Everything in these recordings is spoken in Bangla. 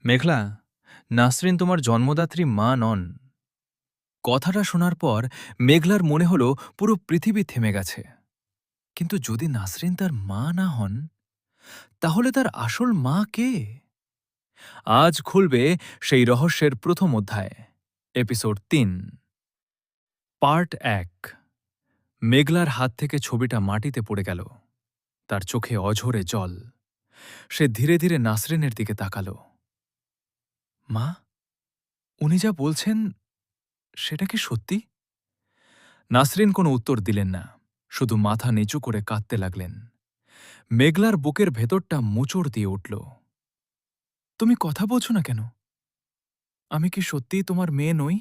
মেঘলা, নাসরিন তোমার জন্মদাত্রী মা নন। কথাটা শোনার পর মেঘলার মনে হল পুরো পৃথিবী থেমে গেছে। কিন্তু যদি নাসরিন তার মা না হন, তাহলে তার আসল মা কে? আজ খুলবে সেই রহস্যের প্রথম অধ্যায়, এপিসোড ৩, পার্ট ১। মেঘলার হাত থেকে ছবিটা মাটিতে পড়ে গেল। তার চোখে অঝরে জল। সে ধীরে ধীরে নাসরিনের দিকে তাকাল। মা, উনি যা বলছেন সেটা কি সত্যি? নাসরিন কোনো উত্তর দিলেন না, শুধু মাথা নিচু করে কাঁদতে লাগলেন। মেঘলার বুকের ভেতরটা মোচড় দিয়ে উঠল। তুমি কথা বলছো না কেন? আমি কি সত্যিই তোমার মেয়ে নই?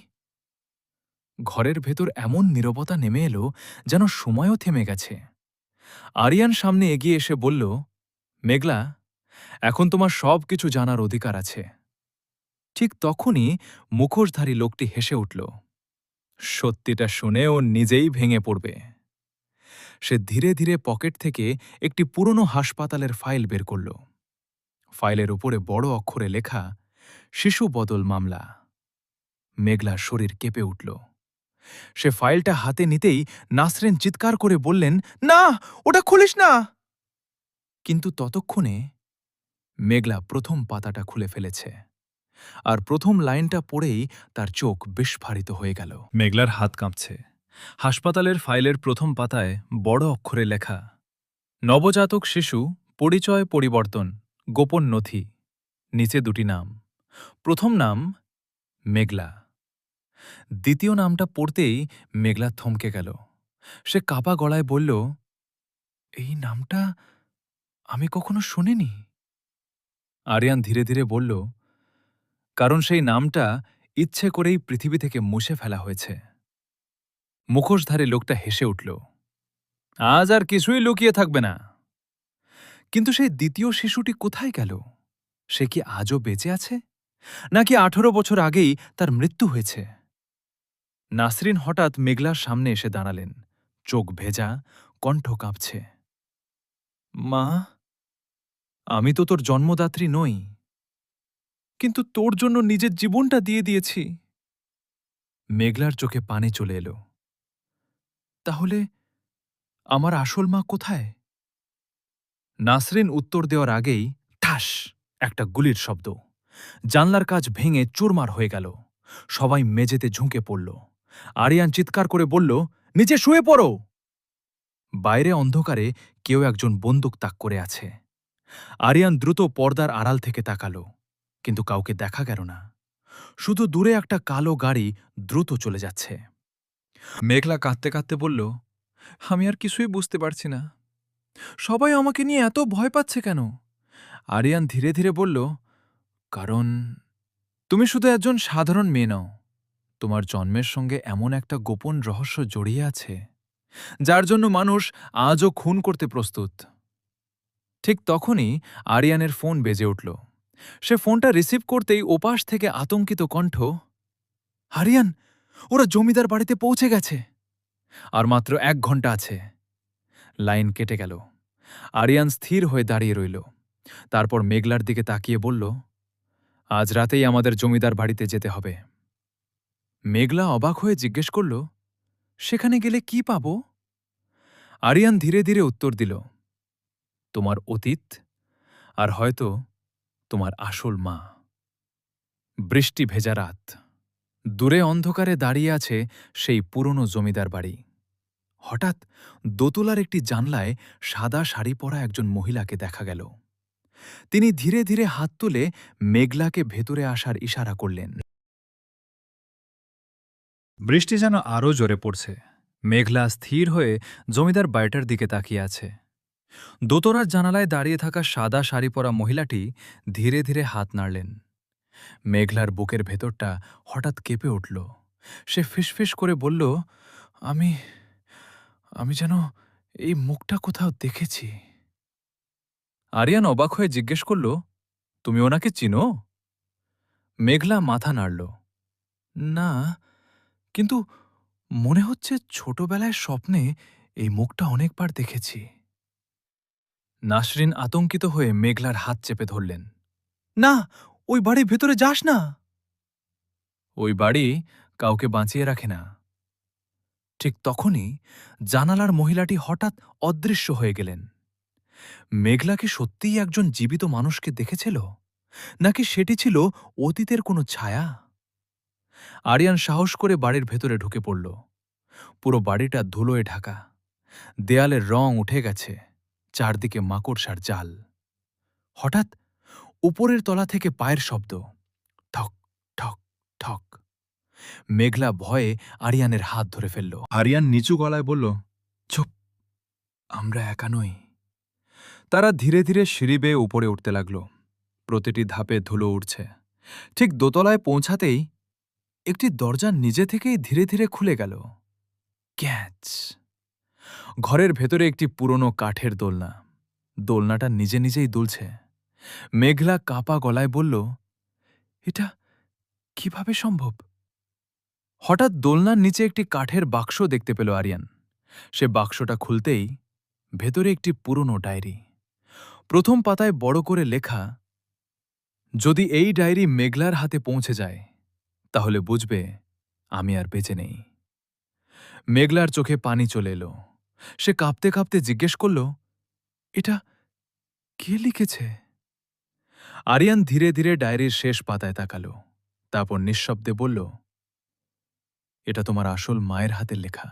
ঘরের ভেতর এমন নীরবতা নেমে এলো যেন সময়ও থেমে গেছে। আরিয়ান সামনে এগিয়ে এসে বলল, মেঘলা, এখন তোমার সব কিছু জানার অধিকার আছে। ঠিক তখনই মুখোশধারী লোকটি হেসে উঠল। সত্যিটা শুনে ও নিজেই ভেঙে পড়বে। সে ধীরে ধীরে পকেট থেকে একটি পুরনো হাসপাতালের ফাইল বের করল। ফাইলের উপরে বড় অক্ষরে লেখা, শিশু বদল মামলা। মেঘলার শরীর কেঁপে উঠল। সে ফাইলটা হাতে নিতেই নাসরিন চিৎকার করে বললেন, না, ওটা খুলিস না! কিন্তু ততক্ষণে মেঘলা প্রথম পাতাটা খুলে ফেলেছে, আর প্রথম লাইনটা পড়েই তার চোখ বিস্ফারিত হয়ে গেল। মেঘলার হাত কাঁপছে। হাসপাতালের ফাইলের প্রথম পাতায় বড় অক্ষরে লেখা, নবজাতক শিশু, পরিচয় পরিবর্তন, গোপন নথি। নিচে দুটি নাম। প্রথম নাম মেঘলা। দ্বিতীয় নামটা পড়তেই মেঘলা থমকে গেল। সে কাঁপা গলায় বলল, এই নামটা আমি কখনো শুনিনি। আরিয়ান ধীরে ধীরে বলল, কারণ সেই নামটা ইচ্ছে করেই পৃথিবী থেকে মুছে ফেলা হয়েছে। মুখোশধারী লোকটা হেসে উঠল, আজ আর কিছুই লুকিয়ে থাকবে না। কিন্তু সেই দ্বিতীয় শিশুটি কোথায় গেল? সে কি আজও বেঁচে আছে, নাকি ১৮ বছর আগেই তার মৃত্যু হয়েছে? নাসরিন হঠাৎ মেঘলার সামনে এসে দাঁড়ালেন, চোখ ভেজা, কণ্ঠ কাঁপছে। মা, আমি তো তোর জন্মদাত্রী নই, কিন্তু তোর জন্য নিজের জীবনটা দিয়ে দিয়েছি। মেঘলার চোখে পানি চলে এলো। তাহলে আমার আসল মা কোথায়? নাসরিন উত্তর দেওয়ার আগেই ঠাস একটা গুলির শব্দ। জানলার কাচ ভেঙে চুরমার হয়ে গেল। সবাই মেঝেতে ঝুঁকে পড়ল। আরিয়ান চিৎকার করে বলল, নিচে শুয়ে পড়ো! বাইরে অন্ধকারে কেউ একজন বন্দুক তাক করে আছে। আরিয়ান দ্রুত পর্দার আড়াল থেকে তাকাল, কিন্তু কাউকে দেখা গেল না। শুধু দূরে একটা কালো গাড়ি দ্রুত চলে যাচ্ছে। মেঘলা কাঁদতে কাঁদতে বলল, আমি আর কিছুই বুঝতে পারছি না। সবাই আমাকে নিয়ে এত ভয় পাচ্ছে কেন? আরিয়ান ধীরে ধীরে বলল, কারণ তুমি শুধু একজন সাধারণ মেয়ে নও। তোমার জন্মের সঙ্গে এমন একটা গোপন রহস্য জড়িয়ে আছে, যার জন্য মানুষ আজও খুন করতে প্রস্তুত। ঠিক তখনই আরিয়ানের ফোন বেজে উঠল। সে ফোনটা রিসিভ করতেই ওপাশ থেকে আতঙ্কিত কণ্ঠ, আরিয়ান, ওরা জমিদার বাড়িতে পৌঁছে গেছে। আর মাত্র ১ ঘন্টা আছে। লাইন কেটে গেল। আরিয়ান স্থির হয়ে দাঁড়িয়ে রইল। তারপর মেঘলার দিকে তাকিয়ে বলল, আজ রাতেই আমাদের জমিদার বাড়িতে যেতে হবে। মেঘলা অবাক হয়ে জিজ্ঞেস করল, সেখানে গেলে কি পাব? আরিয়ান ধীরে ধীরে উত্তর দিল, তোমার অতীত, আর হয়তো তোমার আসল মা। বৃষ্টি ভেজা রাত। দূরে অন্ধকারে দাঁড়িয়ে আছে সেই পুরনো জমিদার বাড়ি। হঠাৎ দোতলার একটি জানলায় সাদা শাড়ি পরা একজন মহিলাকে দেখা গেল। তিনি ধীরে ধীরে হাত তুলে মেঘলাকে ভেতরে আসার ইশারা করলেন। বৃষ্টি যেন আরও জোরে পড়ছে। মেঘলা স্থির হয়ে জমিদার বাড়িটার দিকে তাকিয়ে আছে। দোতলার জানালায় দাঁড়িয়ে থাকা সাদা শাড়ি পরা মহিলাটি ধীরে ধীরে হাত নাড়লেন। মেঘলার বুকের ভেতরটা হঠাৎ কেঁপে উঠল। সে ফিসফিস করে বলল, আমি আমি যেন এই মুখটা কোথাও দেখেছি। আরিয়ান অবাক হয়ে জিজ্ঞেস করল, তুমি ওনাকে চিনো? মেঘলা মাথা নাড়ল, না, কিন্তু মনে হচ্ছে ছোটবেলায় স্বপ্নে এই মুখটা অনেকবার দেখেছি। নাসরিন আতঙ্কিত হয়ে মেঘলার হাত চেপে ধরলেন, না, ওই বাড়ির ভেতরে যাস না। ওই বাড়ি কাউকে বাঁচিয়ে রাখে না। ঠিক তখনই জানালার মহিলাটি হঠাৎ অদৃশ্য হয়ে গেলেন। মেঘলা কি সত্যিই একজন জীবিত মানুষকে দেখেছিল, নাকি সেটি ছিল অতীতের কোনো ছায়া? আরিয়ান সাহস করে বাড়ির ভেতরে ঢুকে পড়ল। পুরো বাড়িটা ধুলোয় ঢাকা, দেয়ালের রং উঠে গেছে, চারদিকে মাকড়সার জাল। হঠাৎ উপরের তলা থেকে পায়ের শব্দ, ঠক ঠক ঠক। মেঘলা ভয়ে আরিয়ানের হাত ধরে ফেলল। আরিয়ান নিচু গলায় বলল, চুপ, আমরা একা নই। তারা ধীরে ধীরে সিঁড়ি বেয়ে উপরে উঠতে লাগল। প্রতিটি ধাপে ধুলো উঠছে। ঠিক দোতলায় পৌঁছাতেই একটি দরজা নিজে থেকেই ধীরে ধীরে খুলে গেল। ক্যাচ! ঘরের ভেতরে একটি পুরনো কাঠের দোলনা। দোলনাটা নিজে নিজেই দুলছে। মেঘলা কাঁপা গলায় বলল, এটা কিভাবে সম্ভব? হঠাৎ দোলনার নিচে একটি কাঠের বাক্স দেখতে পেল আরিয়ান। সে বাক্সটা খুলতেই ভেতরে একটি পুরনো ডায়েরি। প্রথম পাতায় বড় করে লেখা, যদি এই ডায়েরি মেঘলার হাতে পৌঁছে যায় তাহলে বুঝবে আমি আর বেঁচে নেই। মেঘলার চোখে পানি চলে এলো। সে কাঁপতে কাঁপতে জিজ্ঞেস করল, এটা কে লিখেছে? আরিয়ান ধীরে ধীরে ডায়েরির শেষ পাতায় তাকাল। তারপর নিঃশব্দে বলল, এটা তোমার আসল মায়ের হাতের লেখা।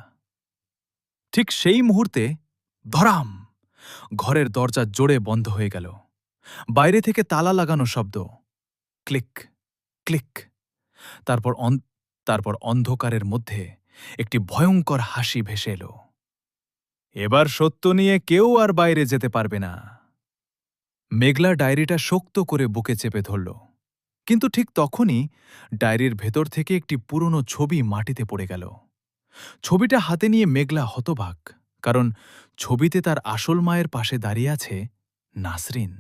ঠিক সেই মুহূর্তে ধরাম! ঘরের দরজা জোরে বন্ধ হয়ে গেল। বাইরে থেকে তালা লাগানো শব্দ, ক্লিক ক্লিক। তারপর অন্ধকারের মধ্যে একটি ভয়ঙ্কর হাসি ভেসে এলো। এবার সত্য নিয়ে কেউ আর বাইরে যেতে পারবে না। মেঘলা ডায়েরিটা শক্ত করে বুকে চেপে ধরল। কিন্তু ঠিক তখনই ডায়েরির ভেতর থেকে একটি পুরনো ছবি মাটিতে পড়ে গেল। ছবিটা হাতে নিয়ে মেঘলা হতবাক, কারণ ছবিতে তার আসল মায়ের পাশে দাঁড়িয়ে আছে নাসরিন,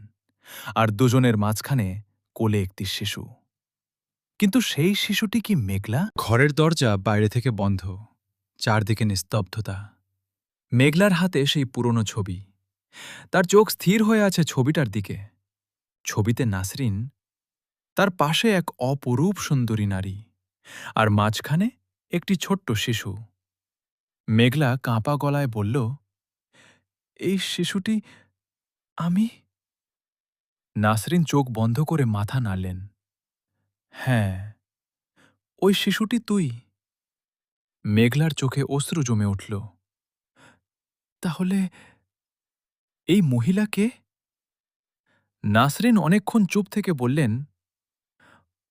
আর দুজনের মাঝখানে কোলে একটি শিশু। কিন্তু সেই শিশুটি কি মেঘলা? ঘরের দরজা বাইরে থেকে বন্ধ, চারদিকে নিস্তব্ধতা। মেঘলার হাতে সেই পুরনো ছবি। তার চোখ স্থির হয়ে আছে ছবিটার দিকে। ছবিতে নাসরিন, তার পাশে এক অপরূপ সুন্দরী নারী, আর মাঝখানে একটি ছোট্ট শিশু। মেঘলা কাঁপা গলায় বলল, এই শিশুটি আমি? নাসরিন চোখ বন্ধ করে মাথা নাড়লেন। হ্যাঁ, ওই শিশুটি তুই। মেঘলার চোখে অশ্রু জমে উঠল। তাহলে এই মহিলা কে? নাসরিন অনেকক্ষণ চুপ থেকে বললেন,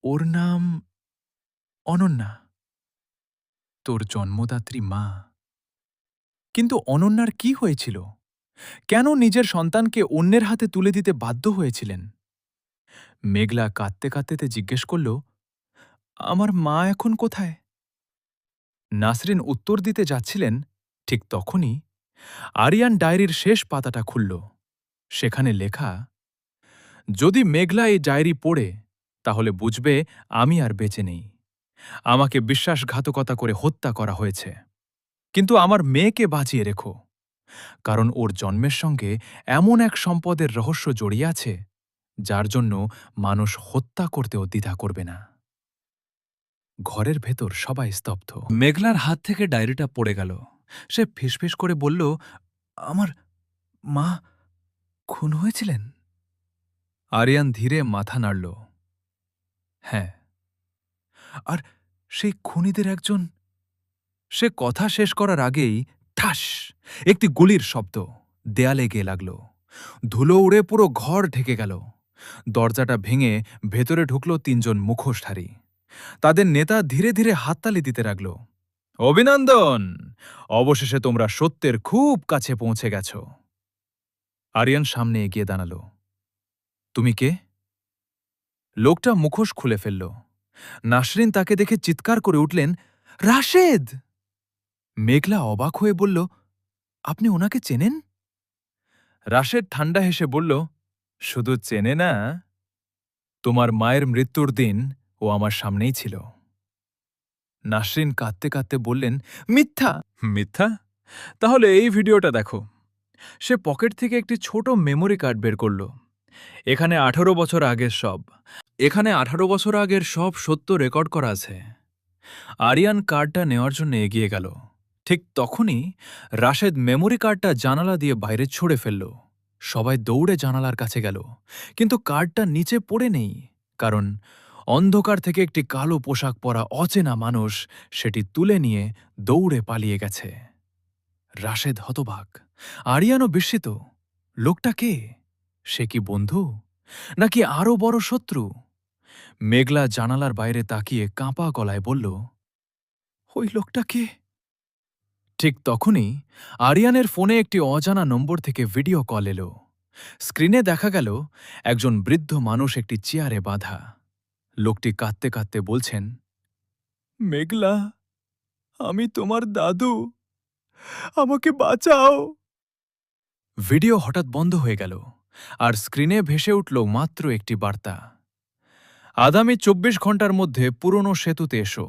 ওর নাম অনন্যা, তোর জন্মদাত্রী মা। কিন্তু অনন্যার কি হয়েছিল? কেন নিজের সন্তানকে অন্যের হাতে তুলে দিতে বাধ্য হয়েছিলেন? মেঘলা কাঁদতে কাঁদতে জিজ্ঞেস করল, আমার মা এখন কোথায়? নাসরিন উত্তর দিতে যাচ্ছিলেন, ঠিক তখনই আরিয়ান ডায়েরির শেষ পাতাটা খুলল। সেখানে লেখা, যদি মেঘলা এই ডায়েরি পড়ে তাহলে বুঝবে আমি আর বেঁচে নেই। আমাকে বিশ্বাসঘাতকতা করে হত্যা করা হয়েছে, কিন্তু আমার মেয়েকে বাঁচিয়ে রেখো, কারণ ওর জন্মের সঙ্গে এমন এক সম্পদের রহস্য জড়িয়ে আছে যার জন্য মানুষ হত্যা করতেও দ্বিধা করবে না। ঘরের ভেতর সবাই স্তব্ধ। মেঘলার হাত থেকে ডায়েরিটা পড়ে গেল। সে ফিসফিস করে বলল, আমার মা খুন হয়েছিলেন? আরিয়ান ধীরে মাথা নাড়ল। হ্যাঁ, আর সেই খুনিদের একজন। সে কথা শেষ করার আগেই ঠাস একটি গুলির শব্দ দেয়ালে গিয়ে লাগল। ধুলো উড়ে পুরো ঘর ঢেকে গেল। দরজাটা ভেঙে ভেতরে ঢুকল তিনজন মুখোশধারী। তাদের নেতা ধীরে ধীরে হাততালি দিতে লাগল। অভিনন্দন! অবশেষে তোমরা সত্যের খুব কাছে পৌঁছে গেছ। আরিয়ান সামনে এগিয়ে দাঁড়াল। তুমি কে? লোকটা মুখোশ খুলে ফেলল। নাসরিন তাকে দেখে চিৎকার করে উঠলেন, রাশেদ! মেঘলা অবাক হয়ে বলল, আপনি ওনাকে চেনেন? রাশেদ ঠান্ডা হেসে বলল, শুধু চেনে না, তোমার মায়ের মৃত্যুর দিন ও আমার সামনেই ছিল। নাসরিন কাঁদতে কাঁদতে বললেন, মিথ্যা! মিথ্যা? তাহলে এই ভিডিওটা দেখো। সে পকেট থেকে একটি ছোট মেমোরি কার্ড বের করল। এখানে 18 বছর আগের সব। এখানে 18 বছর আগের সব সত্য রেকর্ড করা আছে। আরিয়ান কার্ডটা নেওয়ার জন্য এগিয়ে গেল। ঠিক তখনই রাশেদ মেমোরি কার্ডটা জানালা দিয়ে বাইরে ছুঁড়ে ফেলল। সবাই দৌড়ে জানালার কাছে গেল, কিন্তু কার্ডটা নিচে পড়ে নেই, কারণ অন্ধকার থেকে একটি কালো পোশাক পরা অচেনা মানুষ সেটি তুলে নিয়ে দৌড়ে পালিয়ে গেছে। রাশেদ হতবাক, আরিয়ানও বিস্মিত। লোকটা কে? সে কি বন্ধু, নাকি আরো বড় শত্রু? মেঘলা জানালার বাইরে তাকিয়ে কাঁপা গলায় বলল, ওই লোকটা কে? ঠিক তখনই আরিয়ানের ফোনে একটি অজানা নম্বর থেকে ভিডিও কল এলো। স্ক্রিনে দেখা গেল একজন বৃদ্ধ মানুষ একটি চেয়ারে বাঁধা। লোকটি কাঁদতে কাঁদতে বলছেন, মেঘলা, আমি তোমার দাদু, আমাকে বাঁচাও। ভিডিও হঠাৎ বন্ধ হয়ে গেল, আর স্ক্রিনে ভেসে উঠল মাত্র একটি বার্তা, আগামী 24 ঘন্টার মধ্যে পুরনো সেতুতে এসো,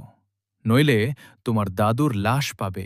নইলে তোমার দাদুর লাশ পাবে।